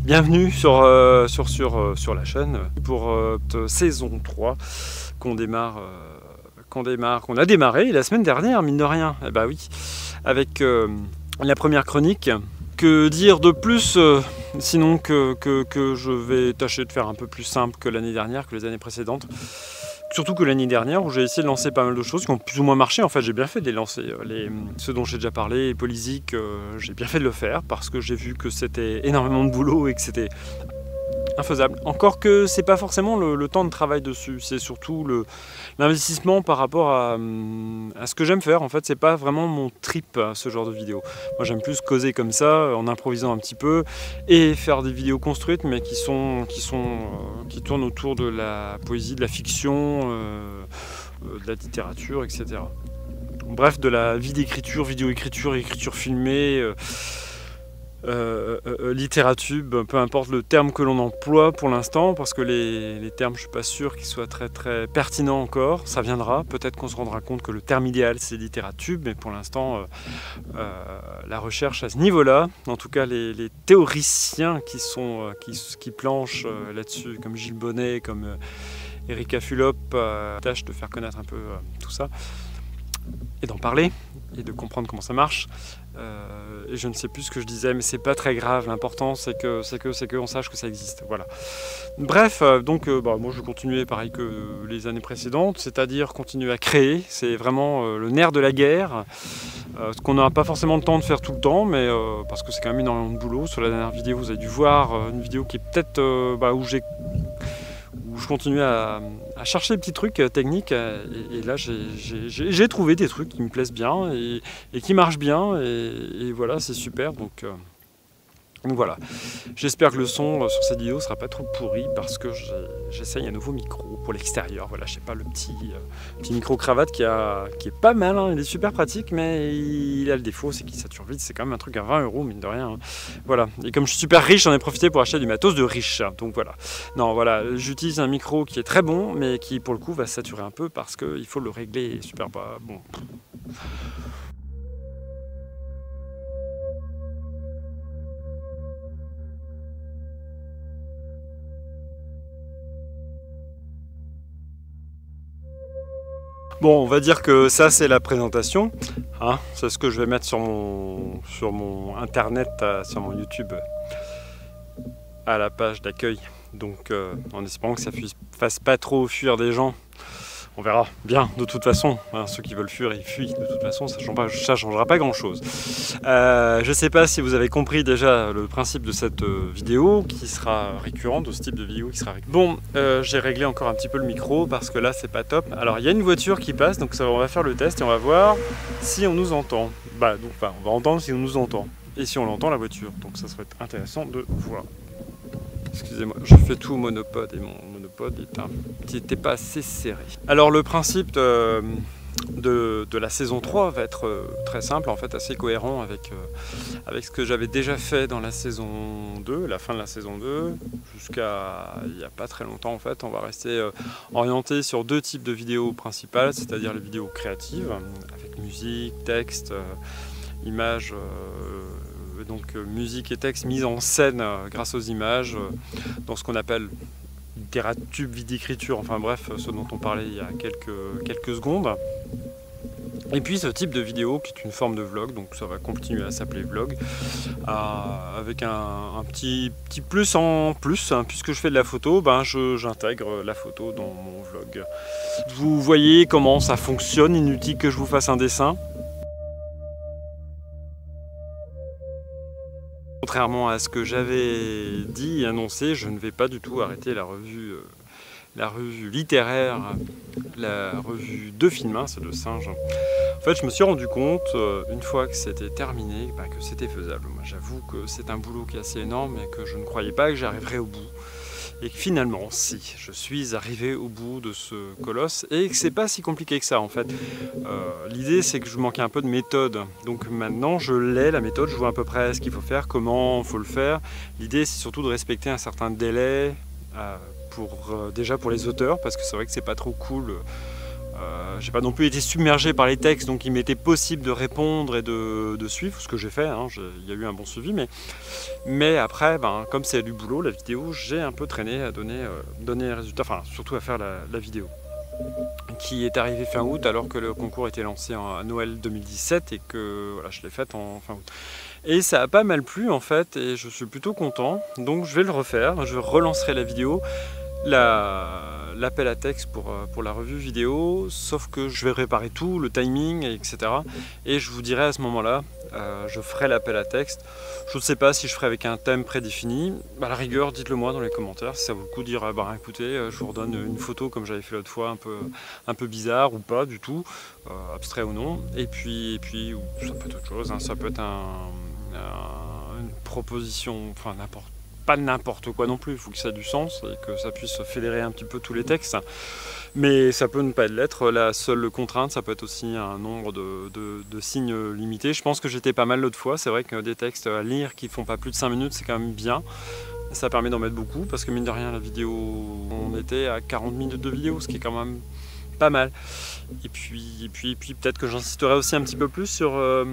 Bienvenue sur la chaîne pour saison 3 qu'on a démarré la semaine dernière, mine de rien. Eh bah oui, avec la première chronique. Que dire de plus sinon que je vais tâcher de faire un peu plus simple que l'année dernière, que les années précédentes. Surtout que l'année dernière où j'ai essayé de lancer pas mal de choses qui ont plus ou moins marché. En fait, j'ai bien fait de les lancer. Ceux dont j'ai déjà parlé, Polyzik, j'ai bien fait de le faire parce que j'ai vu que c'était énormément de boulot et que c'était infaisable. Encore que c'est pas forcément le temps de travail dessus, c'est surtout l'investissement par rapport à ce que j'aime faire. En fait, c'est pas vraiment mon trip, ce genre de vidéo. Moi, j'aime plus causer comme ça, en improvisant un petit peu, et faire des vidéos construites, mais qui tournent autour de la poésie, de la fiction, de la littérature, etc. Bref, de la vie d'écriture, vidéo-écriture, écriture filmée. Littérature, peu importe le terme que l'on emploie pour l'instant, parce que les termes, je suis pas sûr qu'ils soient très très pertinents encore. Ça viendra, peut-être qu'on se rendra compte que le terme idéal c'est littérature, mais pour l'instant, la recherche à ce niveau-là, en tout cas les théoriciens qui planchent là-dessus, comme Gilles Bonnet, comme Erika Fulop, tâchent de faire connaître un peu tout ça et d'en parler et de comprendre comment ça marche. Et je ne sais plus ce que je disais, mais c'est pas très grave. L'important c'est qu'on sache que ça existe. Voilà. Bref, donc moi je vais continuer pareil que les années précédentes, c'est-à-dire continuer à créer. C'est vraiment le nerf de la guerre. Ce qu'on n'a pas forcément le temps de faire tout le temps, mais parce que c'est quand même énormément de boulot. Sur la dernière vidéo, vous avez dû voir une vidéo qui est peut-être où je continue à chercher des petits trucs techniques et là j'ai trouvé des trucs qui me plaisent bien et qui marchent bien et voilà, c'est super. Donc voilà, j'espère que le son sur cette vidéo sera pas trop pourri parce que j'essaye un nouveau micro pour l'extérieur. Voilà, je sais pas, le petit micro cravate qui est pas mal, hein. Il est super pratique, mais il a le défaut, c'est qu'il sature vite. C'est quand même un truc à 20 €, mine de rien, hein. Voilà, et comme je suis super riche, j'en ai profité pour acheter du matos de riche. Donc voilà, non, voilà, j'utilise un micro qui est très bon, mais qui pour le coup va saturer un peu parce qu'il faut le régler super bas. Bon. Bon, on va dire que ça c'est la présentation, hein. C'est ce que je vais mettre sur mon internet, sur mon YouTube, à la page d'accueil. Donc en espérant que ça fasse pas trop fuir des gens. On verra bien, de toute façon, hein, ceux qui veulent fuir, ils fuient, de toute façon, ça changera pas grand chose. Je sais pas si vous avez compris déjà le principe de cette vidéo, qui sera récurrente, de ce type de vidéo qui sera récurrente. Bon, j'ai réglé encore un petit peu le micro, parce que là, c'est pas top. Alors, il y a une voiture qui passe, donc on va faire le test, et on va voir si on nous entend. On va entendre si on nous entend, et si on l'entend, la voiture. Donc ça serait intéressant de voir. Excusez-moi, je fais tout au monopode et mon monopode n'était pas assez serré. Alors le principe de la saison 3 va être très simple, en fait assez cohérent avec ce que j'avais déjà fait dans la saison 2, la fin de la saison 2, jusqu'à il n'y a pas très longtemps en fait. On va rester orienté sur deux types de vidéos principales, c'est-à-dire les vidéos créatives, avec musique, texte, images, donc musique et texte mis en scène grâce aux images, dans ce qu'on appelle littérature, vidéo-écriture, enfin bref, ce dont on parlait il y a quelques secondes. Et puis ce type de vidéo qui est une forme de vlog, donc ça va continuer à s'appeler vlog, avec un petit plus en plus, hein, puisque je fais de la photo, j'intègre la photo dans mon vlog. Vous voyez comment ça fonctionne, inutile que je vous fasse un dessin. Contrairement à ce que j'avais dit et annoncé, je ne vais pas du tout arrêter la revue littéraire, la revue de film, hein, c'est de Singe. En fait, je me suis rendu compte, une fois que c'était terminé, que c'était faisable. Moi, j'avoue que c'est un boulot qui est assez énorme et que je ne croyais pas que j'arriverais au bout. Et que finalement, si, je suis arrivé au bout de ce colosse et que c'est pas si compliqué que ça en fait. L'idée c'est que je manquais un peu de méthode, donc maintenant je l'ai, la méthode, je vois à peu près ce qu'il faut faire, comment il faut le faire. L'idée c'est surtout de respecter un certain délai déjà pour les auteurs, parce que c'est vrai que c'est pas trop cool J'ai pas non plus été submergé par les textes, donc il m'était possible de répondre et de suivre, ce que j'ai fait, hein, il y a eu un bon suivi, mais après, comme c'est du boulot, la vidéo, j'ai un peu traîné à donner les résultats, enfin surtout à faire la vidéo, qui est arrivée fin août alors que le concours était lancé à Noël 2017 et que voilà, je l'ai faite en fin août. Et ça a pas mal plu en fait, et je suis plutôt content, donc je vais le refaire, je relancerai la vidéo. L'appel à texte pour la revue vidéo, sauf que je vais réparer tout, le timing, etc. Et je vous dirai à ce moment-là, je ferai l'appel à texte. Je ne sais pas si je ferai avec un thème prédéfini. À la rigueur, dites-le moi dans les commentaires si ça vaut le coup de dire écoutez, je vous redonne une photo comme j'avais fait l'autre fois, un peu bizarre ou pas du tout, abstrait ou non. Et puis ça peut être autre chose, hein, ça peut être une proposition, enfin pas n'importe quoi non plus, il faut que ça ait du sens et que ça puisse fédérer un petit peu tous les textes, mais ça peut ne pas l'être. La seule contrainte, ça peut être aussi un nombre de signes limité. Je pense que j'étais pas mal l'autre fois, c'est vrai que des textes à lire qui font pas plus de 5 minutes, c'est quand même bien. Ça permet d'en mettre beaucoup, parce que mine de rien, la vidéo, on était à 40 minutes de vidéo, ce qui est quand même pas mal. Et puis peut-être que j'insisterai aussi un petit peu plus sur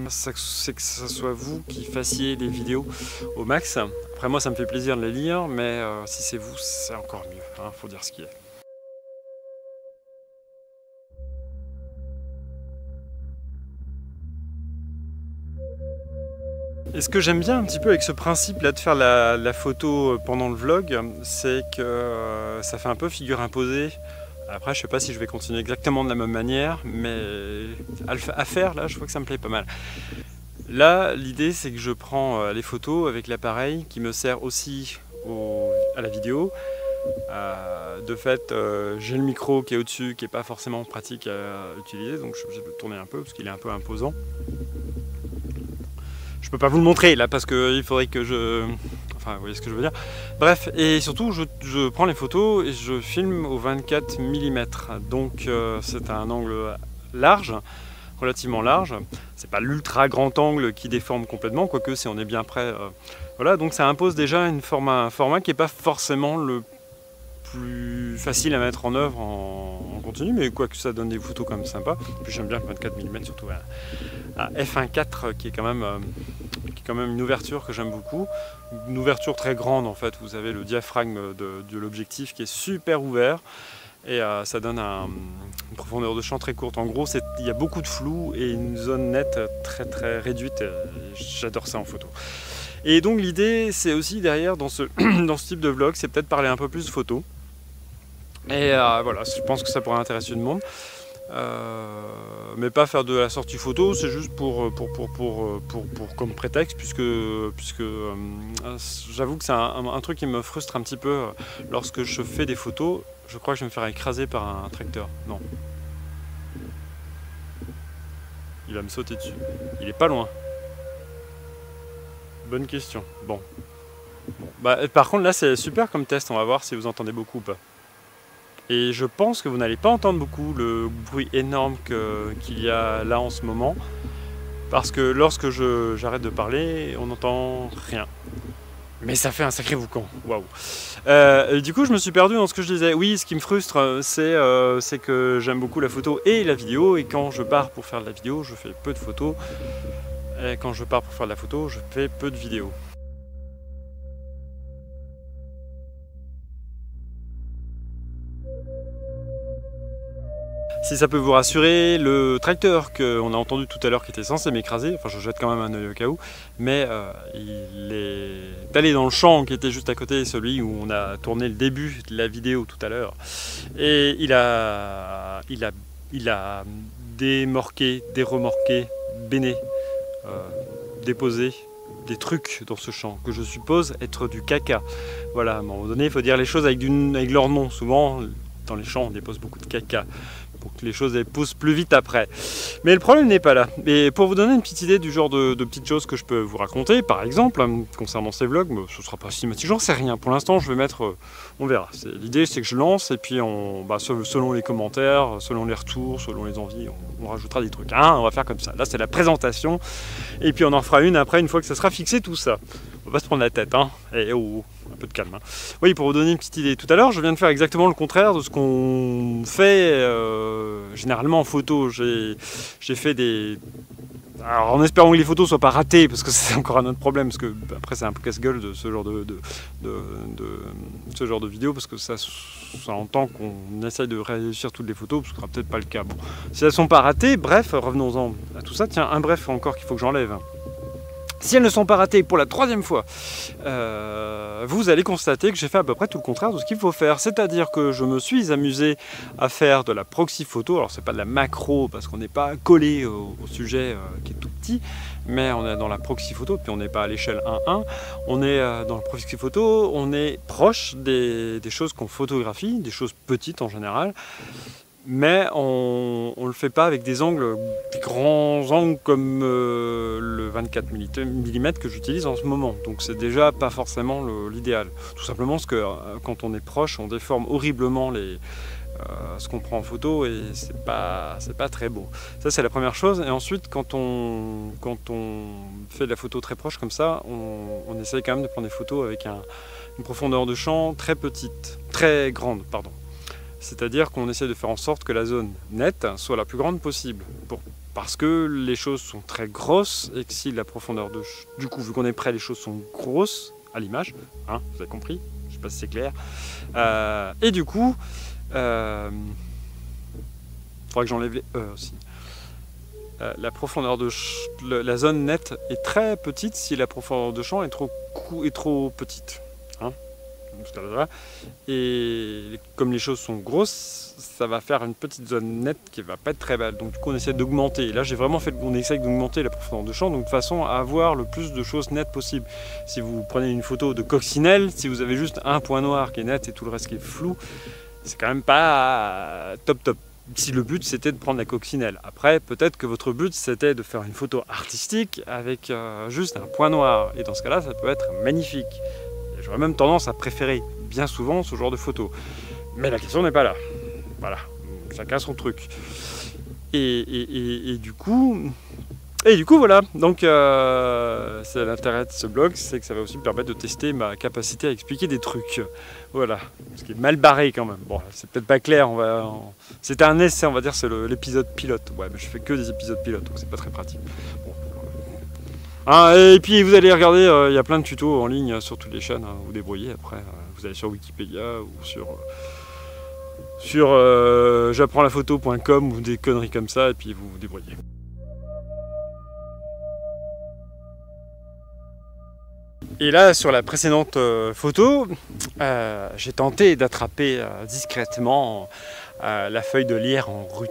c'est que ce soit vous qui fassiez les vidéos au max. Après moi ça me fait plaisir de les lire, mais si c'est vous, c'est encore mieux, hein, faut dire ce qui est. Et ce que j'aime bien un petit peu avec ce principe là de faire la photo pendant le vlog, c'est que ça fait un peu figure imposée. Après, je sais pas si je vais continuer exactement de la même manière, mais à faire, là, je vois que ça me plaît pas mal. Là, l'idée, c'est que je prends les photos avec l'appareil qui me sert aussi à la vidéo. De fait, j'ai le micro qui est au-dessus, qui n'est pas forcément pratique à utiliser, donc je suis obligé de le tourner un peu parce qu'il est un peu imposant. Je peux pas vous le montrer là parce qu'il faudrait que je... Enfin, vous voyez ce que je veux dire. Bref, et surtout, je prends les photos et je filme au 24 mm. Donc, c'est un angle large, relativement large. C'est pas l'ultra grand angle qui déforme complètement, quoique si on est bien près. Voilà, donc ça impose déjà un format qui n'est pas forcément le plus facile à mettre en œuvre en continu, mais quoique ça donne des photos quand même sympas. Puis j'aime bien le 24 mm, surtout à f1.4 qui est quand même une ouverture que j'aime beaucoup. Une ouverture très grande en fait, vous avez le diaphragme de l'objectif qui est super ouvert et ça donne une profondeur de champ très courte. En gros, il y a beaucoup de flou et une zone nette très très réduite. J'adore ça en photo. Et donc l'idée, c'est aussi derrière dans ce type de vlog, c'est peut-être parler un peu plus de photos. Et voilà, je pense que ça pourrait intéresser tout le monde. Mais pas faire de la sortie photo, c'est juste pour comme prétexte, puisque j'avoue que c'est un truc qui me frustre un petit peu lorsque je fais des photos. Je crois que je vais me faire écraser par un tracteur. Non. Il va me sauter dessus. Il est pas loin. Bonne question. Bon. Par contre là c'est super comme test, on va voir si vous entendez beaucoup ou pas. Et je pense que vous n'allez pas entendre beaucoup le bruit énorme qu'il y a là en ce moment. Parce que lorsque j'arrête de parler, on n'entend rien. Mais ça fait un sacré boucan, waouh. Du coup, je me suis perdu dans ce que je disais. Oui, ce qui me frustre, c'est que j'aime beaucoup la photo et la vidéo. Et quand je pars pour faire de la vidéo, je fais peu de photos. Et quand je pars pour faire de la photo, je fais peu de vidéos. Si ça peut vous rassurer, le tracteur qu'on a entendu tout à l'heure qui était censé m'écraser, enfin je jette quand même un œil au cas où, mais il est allé dans le champ qui était juste à côté, celui où on a tourné le début de la vidéo tout à l'heure, et il a démorqué, déremorqué, béné, déposé des trucs dans ce champ, que je suppose être du caca. Voilà, à un moment donné, il faut dire les choses avec leur nom. Souvent, dans les champs, on dépose beaucoup de caca pour que les choses poussent plus vite après. Mais le problème n'est pas là. Et pour vous donner une petite idée du genre de petites choses que je peux vous raconter, par exemple, concernant ces vlogs, ce ne sera pas systématique, j'en sais rien. Pour l'instant, je vais mettre... on verra. L'idée, c'est que je lance, et puis selon les commentaires, selon les retours, selon les envies, on rajoutera des trucs. On va faire comme ça. Là, c'est la présentation, et puis on en fera une après, une fois que ça sera fixé tout ça. faut pas se prendre la tête, hein. Et oh, un peu de calme. Hein. Oui, pour vous donner une petite idée, tout à l'heure, je viens de faire exactement le contraire de ce qu'on fait généralement en photo. J'ai fait des... Alors en espérant que les photos soient pas ratées, parce que c'est encore un autre problème, parce que après c'est un peu casse-gueule de ce genre ce genre de vidéo, parce que ça entend qu'on essaye de réussir toutes les photos, parce que ce sera peut-être pas le cas. Bon, si elles sont pas ratées, bref, revenons-en à tout ça. Tiens, un bref encore qu'il faut que j'enlève. Si elles ne sont pas ratées pour la 3e fois, vous allez constater que j'ai fait à peu près tout le contraire de ce qu'il faut faire. C'est-à-dire que je me suis amusé à faire de la proxy photo. Alors c'est pas de la macro parce qu'on n'est pas collé au sujet qui est tout petit, mais on est dans la proxy photo, puis on n'est pas à l'échelle 1-1. On est dans la proxy photo, on est proche des choses qu'on photographie, des choses petites en général. Mais on ne le fait pas avec des grands angles comme le 24 mm que j'utilise en ce moment. Donc c'est déjà pas forcément l'idéal. Tout simplement parce que quand on est proche, on déforme horriblement ce qu'on prend en photo et c'est pas très beau. Ça c'est la première chose. Et ensuite quand on fait de la photo très proche comme ça, on essaye quand même de prendre des photos avec une profondeur de champ très petite, très grande, pardon. C'est-à-dire qu'on essaie de faire en sorte que la zone nette soit la plus grande possible. Parce que les choses sont très grosses et que si la profondeur du coup, vu qu'on est près, les choses sont grosses à l'image, hein, vous avez compris, je ne sais pas si c'est clair. Et du coup, faudra que j'enlève les E aussi. La profondeur la zone nette est très petite si la profondeur de champ est trop petite. Hein. Et comme les choses sont grosses, ça va faire une petite zone nette qui va pas être très belle. Donc du coup on essaie d'augmenter. Et là j'ai vraiment on essaie d'augmenter la profondeur de champ, donc de façon à avoir le plus de choses nettes possible. Si vous prenez une photo de coccinelle, si vous avez juste un point noir qui est net et tout le reste qui est flou, c'est quand même pas top. Si le but c'était de prendre la coccinelle. Après peut-être que votre but c'était de faire une photo artistique avec juste un point noir. Et dans ce cas-là ça peut être magnifique. J'aurais même tendance à préférer bien souvent ce genre de photos. Mais la question n'est pas là. Voilà, chacun son truc. Et du coup voilà. Donc c'est l'intérêt de ce blog, c'est que ça va aussi me permettre de tester ma capacité à expliquer des trucs. Voilà, ce qui est mal barré quand même. Bon, c'est peut-être pas clair. C'était un essai, on va dire, c'est l'épisode pilote. Ouais, mais je fais que des épisodes pilotes, donc c'est pas très pratique. Bon. Ah, et puis vous allez regarder, il y a plein de tutos en ligne sur toutes les chaînes, hein, vous débrouillez après, vous allez sur Wikipédia ou sur j'apprendslaphoto.com ou des conneries comme ça et puis vous vous débrouillez. Et là sur la précédente photo, j'ai tenté d'attraper discrètement la feuille de lierre en rut.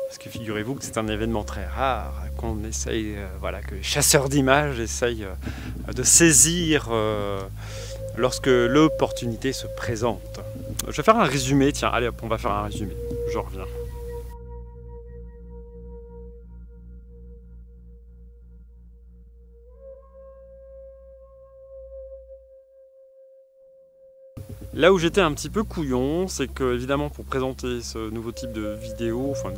Parce que figurez-vous que c'est un événement très rare qu'on essaye, voilà, que les chasseurs d'images essayent de saisir lorsque l'opportunité se présente. Je vais faire un résumé, tiens, allez hop, on va faire un résumé, je reviens. Là où j'étais un petit peu couillon, c'est que évidemment pour présenter ce nouveau type de vidéo, enfin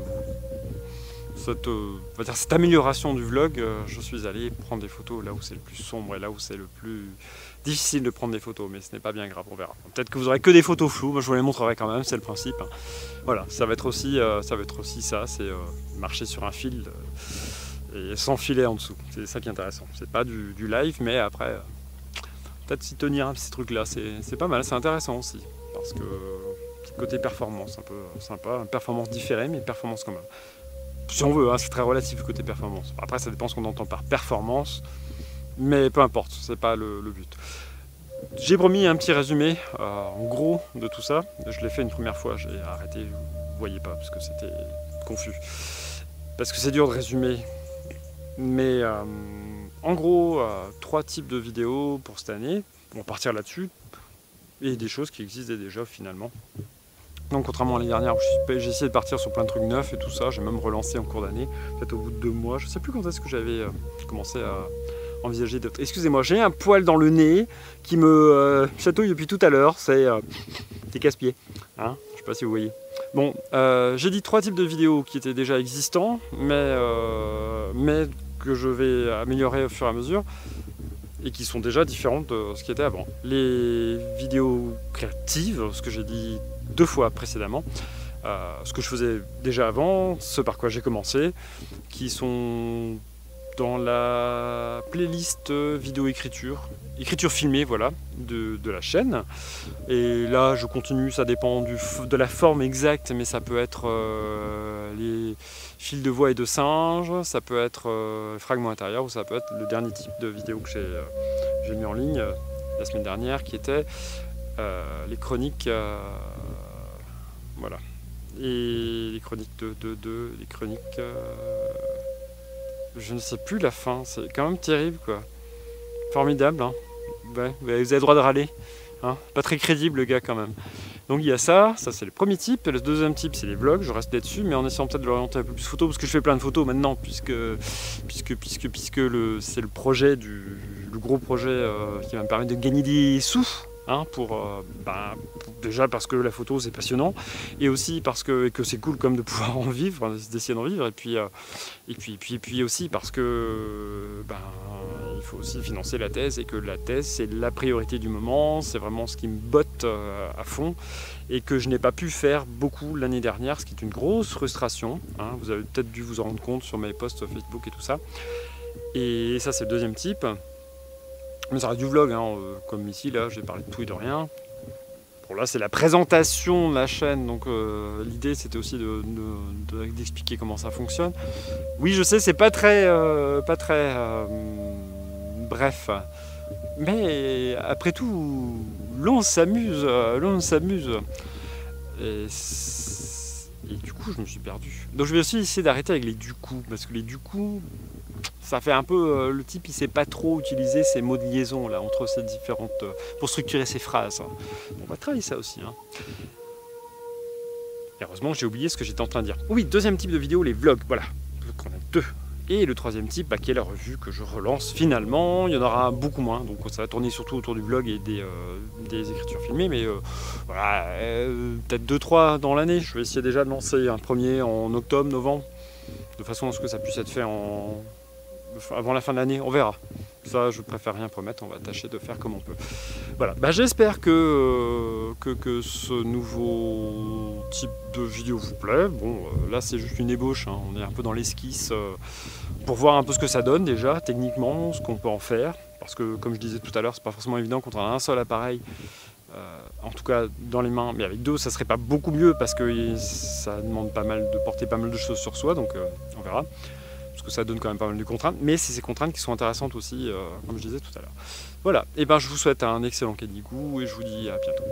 cette amélioration du vlog, je suis allé prendre des photos là où c'est le plus sombre et là où c'est le plus difficile de prendre des photos, mais ce n'est pas bien grave, on verra. Peut-être que vous aurez que des photos floues, moi je vous les montrerai quand même, c'est le principe. Voilà, ça va être aussi ça, c'est marcher sur un fil et sans filet en dessous, c'est ça qui est intéressant. C'est pas du live, mais après, peut-être s'y tenir à ces trucs là, c'est pas mal, c'est intéressant aussi, parce que petit côté performance, un peu sympa, performance différée, mais performance quand même. Si on veut, hein, c'est très relatif le côté performance. Après, ça dépend ce qu'on entend par performance, mais peu importe, c'est pas le but. J'ai promis un petit résumé, en gros, de tout ça. Je l'ai fait une première fois, j'ai arrêté, vous voyez pas, parce que c'était confus. Parce que c'est dur de résumer. Mais en gros, 3 types de vidéos pour cette année. On va partir là-dessus. Et des choses qui existaient déjà finalement. Donc contrairement à l'année dernière où j'ai essayé de partir sur plein de trucs neufs et tout ça, j'ai même relancé en cours d'année, peut-être au bout de 2 mois, je sais plus quand est-ce que j'avais commencé à envisager d'autres. Excusez-moi, j'ai un poil dans le nez qui me chatouille depuis tout à l'heure, c'est des casse-pieds, hein, je sais pas si vous voyez. Bon, j'ai dit 3 types de vidéos qui étaient déjà existants, mais que je vais améliorer au fur et à mesure. et qui sont déjà différentes de ce qui était avant. Les vidéos créatives, ce que j'ai dit 2 fois précédemment, ce que je faisais déjà avant, ce par quoi j'ai commencé, qui sont dans la playlist vidéo écriture filmée, voilà, de la chaîne. Et là je continue, ça dépend de la forme exacte, mais ça peut être les fils de voix et de singes, ça peut être fragments intérieurs, ou ça peut être le dernier type de vidéo que j'ai mis en ligne la semaine dernière, qui était les chroniques, voilà, et les chroniques les chroniques, je ne sais plus la fin, c'est quand même terrible, quoi. Formidable, hein. Ouais, vous avez le droit de râler, hein. Pas très crédible le gars quand même. Donc il y a ça c'est le premier type. Le deuxième type c'est les vlogs, je reste là-dessus, mais en essayant peut-être de l'orienter un peu plus photo, parce que je fais plein de photos maintenant, puisque c'est le projet le gros projet qui va me permettre de gagner des sous. Hein, déjà parce que la photo c'est passionnant, et aussi parce que c'est cool comme de pouvoir en vivre, d'essayer d'en vivre, et puis aussi parce que il faut aussi financer la thèse, et que la thèse c'est la priorité du moment, c'est vraiment ce qui me botte à fond, et que je n'ai pas pu faire beaucoup l'année dernière, ce qui est une grosse frustration, hein. Vous avez peut-être dû vous en rendre compte sur mes posts Facebook et tout ça. Et ça c'est le deuxième type. Mais ça reste du vlog, hein, comme ici, là, j'ai parlé de tout et de rien. Bon, là, c'est la présentation de la chaîne, donc l'idée, c'était aussi d'expliquer comment ça fonctionne. Oui, je sais, c'est pas très bref. Mais après tout, l'on s'amuse, Et du coup, je me suis perdu. Donc je vais aussi essayer d'arrêter avec les du coup, parce que les du coup, ça fait un peu le type, il sait pas trop utiliser ces mots de liaison là entre ces différentes pour structurer ses phrases. On va travailler ça aussi, hein. Et heureusement, j'ai oublié ce que j'étais en train de dire. Oui, deuxième type de vidéo, les vlogs. Voilà, donc on a 2. Et le troisième type, qui est la revue que je relance finalement. Il y en aura beaucoup moins, donc ça va tourner surtout autour du vlog et des écritures filmées, mais voilà, peut-être 2-3 dans l'année. Je vais essayer déjà de lancer un premier en octobre, novembre, de façon à ce que ça puisse être fait avant la fin de l'année, on verra. Ça, je préfère rien promettre, on va tâcher de faire comme on peut. Voilà, j'espère que ce nouveau type de vidéo vous plaît. Bon, là c'est juste une ébauche, hein. On est un peu dans l'esquisse pour voir un peu ce que ça donne déjà, techniquement, ce qu'on peut en faire. Parce que, comme je disais tout à l'heure, c'est pas forcément évident quand on a un seul appareil, en tout cas dans les mains, mais avec 2, ça serait pas beaucoup mieux, parce que ça demande de porter pas mal de choses sur soi, donc on verra. Parce que ça donne quand même pas mal de contraintes, mais c'est ces contraintes qui sont intéressantes aussi, comme je disais tout à l'heure. Voilà, et je vous souhaite un excellent Kadikou, et je vous dis à bientôt.